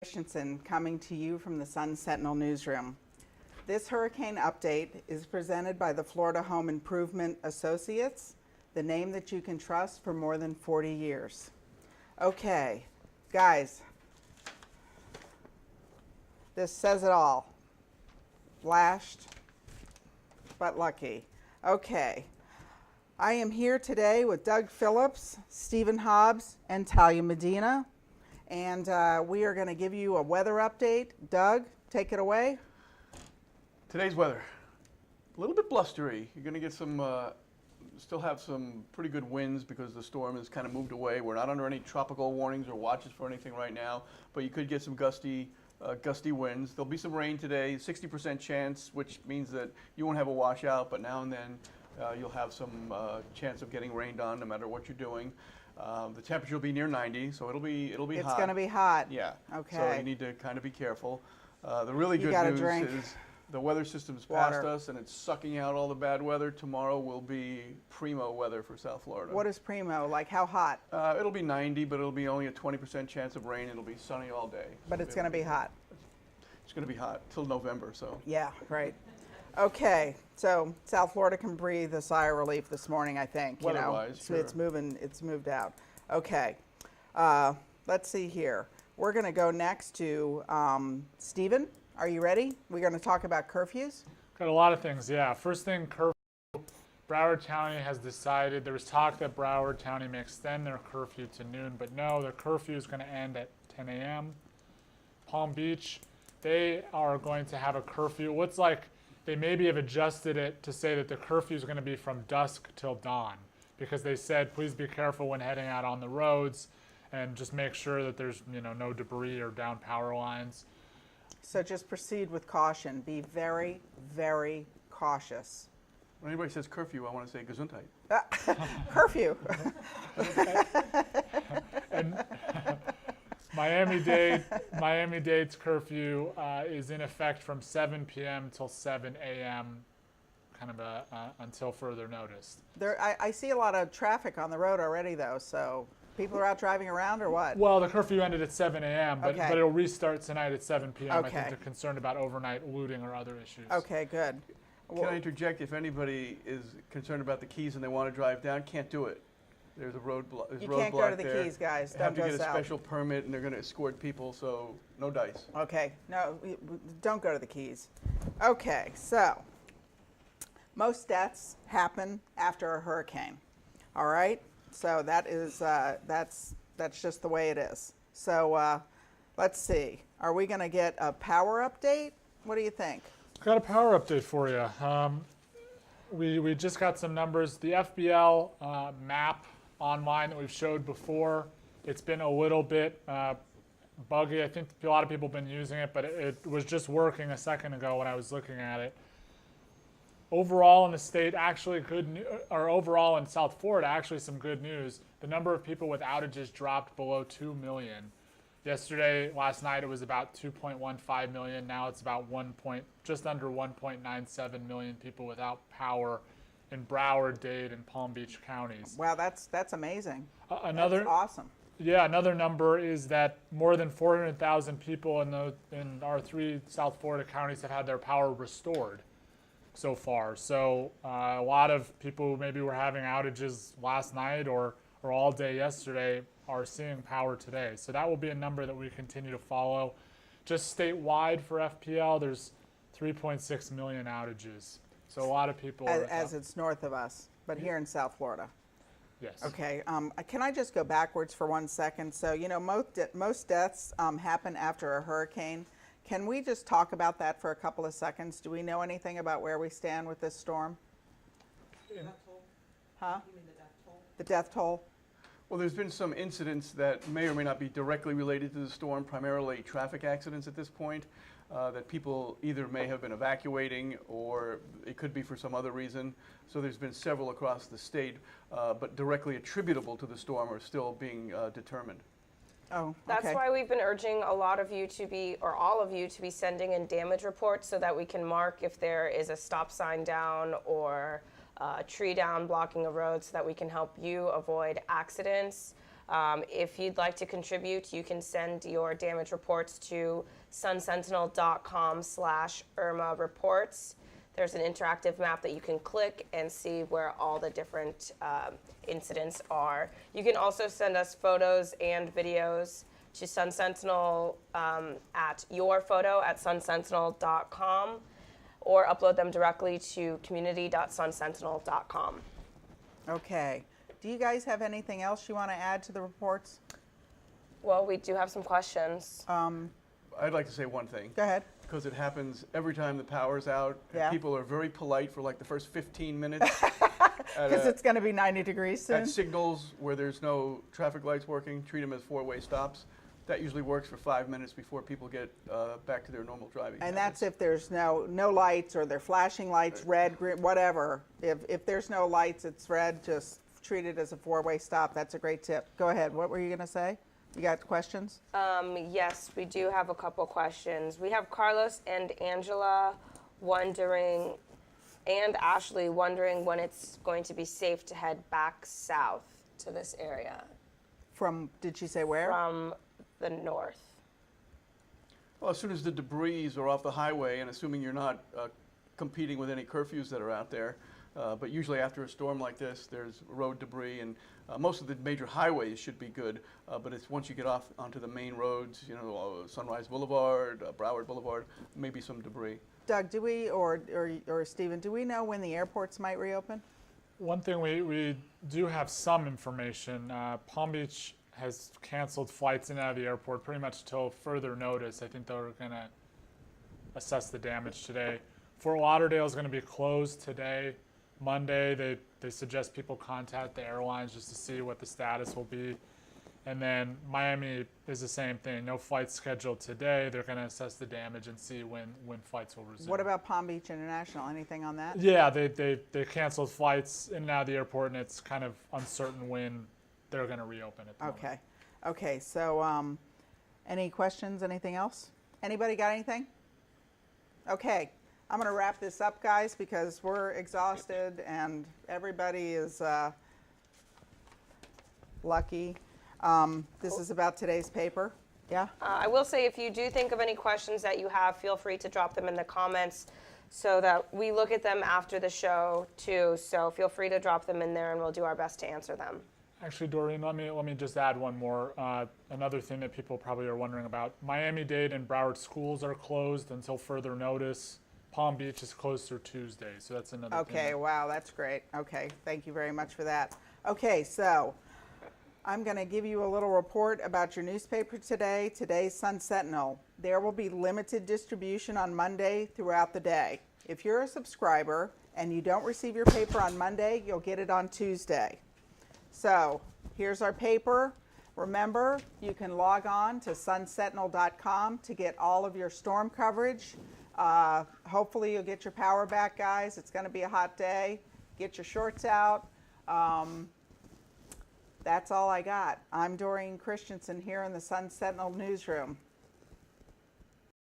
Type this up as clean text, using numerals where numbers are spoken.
Christensen coming to you from the Sun Sentinel newsroom. This hurricane update is presented by the Florida Home Improvement Associates, the name that you can trust for more than 40 years. Okay, guys, this says it all. Flashed, but lucky. Okay, I am here today with Doug Phillips, Stephen Hobbs, and Talia Medina. And we are going to give you a weather update. Doug, take it away. Today's weather, a little bit blustery. You're going to get some, still have some pretty good winds because the storm has kind of moved away. We're not under any tropical warnings or watches for anything right now, but you could get some gusty winds. There'll be some rain today, 60% chance, which means that you won't have a washout, but now and then you'll have some chance of getting rained on no matter what you're doing. The temperature will be near 90, so it'll be hot. It's going to be hot. Yeah. Okay. So you need to kind of be careful. The really good news is the weather system's passed us and it's sucking out all the bad weather. Tomorrow will be primo weather for South Florida. What is primo? Like how hot? It'll be 90, but it'll be only a 20% chance of rain. It'll be sunny all day. But it's going to be hot. It's going to be hot till November. So. Yeah. Right. Okay, so South Florida can breathe a sigh of relief this morning, I think. Weather-wise, sure. It's moved out. Okay, let's see here. We're going to go next to Stephen. Are you ready? We're going to talk about curfews. Got a lot of things, yeah. First thing, curfew. Broward County has decided, there was talk that Broward County may extend their curfew to noon, but no, their curfew is going to end at 10 a.m. Palm Beach, they are going to have a curfew. They maybe have adjusted it to say that the curfew is going to be from dusk till dawn, because they said, please be careful when heading out on the roads and just make sure that there's no debris or down power lines. So just proceed with caution. Be very, very cautious. When anybody says curfew, I want to say Gesundheit. Curfew. And Miami-Dade's curfew is in effect from 7 p.m. till 7 a.m. kind of until further notice. I see a lot of traffic on the road already, though, so people are out driving around or what? Well, the curfew ended at 7 a.m., but it'll restart tonight at 7 p.m. Okay. I think they're concerned about overnight looting or other issues. Okay, good. Can I interject? If anybody is concerned about the Keys and they want to drive down, can't do it. There's a roadblock. You can't go to the Keys, guys. They have to get a special permit, and they're going to escort people, so no dice. Okay, no, don't go to the Keys. Okay, so most deaths happen after a hurricane. All right, so that is that's just the way it is. So let's see. Are we going to get a power update? What do you think? Got a power update for you. We just got some numbers. The FBL map online that we've showed before, it's been a little bit buggy. I think a lot of people have been using it, but it was just working a second ago when I was looking at it. Overall in the state, actually overall in South Florida, actually some good news. The number of people with outages dropped below 2 million. Last night, it was about 2.15 million. Now it's about just under 1.97 million people without power in Broward, Dade, and Palm Beach counties. Wow, that's amazing. That's awesome. Yeah, another number is that more than 400,000 people in our 3 South Florida counties have had their power restored so far. So a lot of people who maybe were having outages last night or all day yesterday are seeing power today. So that will be a number that we continue to follow. Just statewide for FPL, there's 3.6 million outages. So a lot of people as it's north of us, but here in South Florida. Yes. Okay. Can I just go backwards for 1 second? So most deaths happen after a hurricane. Can we just talk about that for a couple of seconds? Do we know anything about where we stand with this storm? Death toll? Huh? You mean the death toll? The death toll? Well, there's been some incidents that may or may not be directly related to the storm, primarily traffic accidents at this point, that people either may have been evacuating or it could be for some other reason. So there's been several across the state, but directly attributable to the storm are still being determined. Oh, okay. That's why we've been urging a lot of you to be, or all of you to be sending in damage reports so that we can mark if there is a stop sign down or a tree down blocking a road so that we can help you avoid accidents. If you'd like to contribute, you can send your damage reports to sunsentinel.com/Irma reports. There's an interactive map that you can click and see where all the different incidents are. You can also send us photos and videos to Sun Sentinel at yourphoto@sunsentinel.com or upload them directly to community.sunsentinel.com. Okay. Do you guys have anything else you want to add to the reports? Well, we do have some questions. I'd like to say one thing. Go ahead. Because it happens every time the power's out. And Yeah. people are very polite for like the first 15 minutes. Because it's going to be 90 degrees soon. At signals where there's no traffic lights working, treat them as four-way stops. That usually works for 5 minutes before people get back to their normal driving. And habits. that's if there's no lights or they're flashing lights, red, green, whatever. If there's no lights, it's red, just treat it as a four-way stop. That's a great tip. Go ahead. What were you going to say? You got questions? Yes, we do have a couple questions. We have Carlos and Angela wondering, and Ashley wondering when it's going to be safe to head back south to this area From, did she say where? from the north. Well, as soon as the debris are off the highway, and assuming you're not competing with any curfews that are out there, but usually after a storm like this, there's road debris, and most of the major highways should be good, but it's once you get off onto the main roads, you know, Sunrise Boulevard, Broward Boulevard, maybe some debris. Doug, do we, or Stephen, do we know when the airports might reopen? One thing we do have some information. Palm Beach has canceled flights in and out of the airport pretty much till further notice. I think they're going to assess the damage today. Fort Lauderdale is going to be closed today. Monday, they suggest people contact the airlines just to see what the status will be. And then Miami is the same thing. No flights scheduled today. They're going to assess the damage and see when flights will resume. What about Palm Beach International? Anything on that? Yeah, they canceled flights in and out of the airport, and it's kind of uncertain when they're going to reopen at the moment. Okay. Okay, so any questions, anything else? Anybody got anything? Okay, I'm going to wrap this up, guys, because we're exhausted and everybody is lucky. This is about today's paper. Yeah? I will say, if you do think of any questions that you have, feel free to drop them in the comments so that we look at them after the show too. So feel free to drop them in there and we'll do our best to answer them. Actually, Doreen, let me just add one more. Another thing that people probably are wondering about: Miami-Dade and Broward schools are closed until further notice. Palm Beach is closed through Tuesday, so that's another thing. Okay, wow, that's great. Okay, thank you very much for that. Okay, so I'm going to give you a little report about your newspaper today, today's Sun Sentinel. There will be limited distribution on Monday throughout the day. If you're a subscriber and you don't receive your paper on Monday, you'll get it on Tuesday. So here's our paper. Remember, you can log on to sunsentinel.com to get all of your storm coverage. Hopefully you'll get your power back, guys. It's going to be a hot day. Get your shorts out. That's all I got. I'm Doreen Christensen here in the Sun Sentinel newsroom.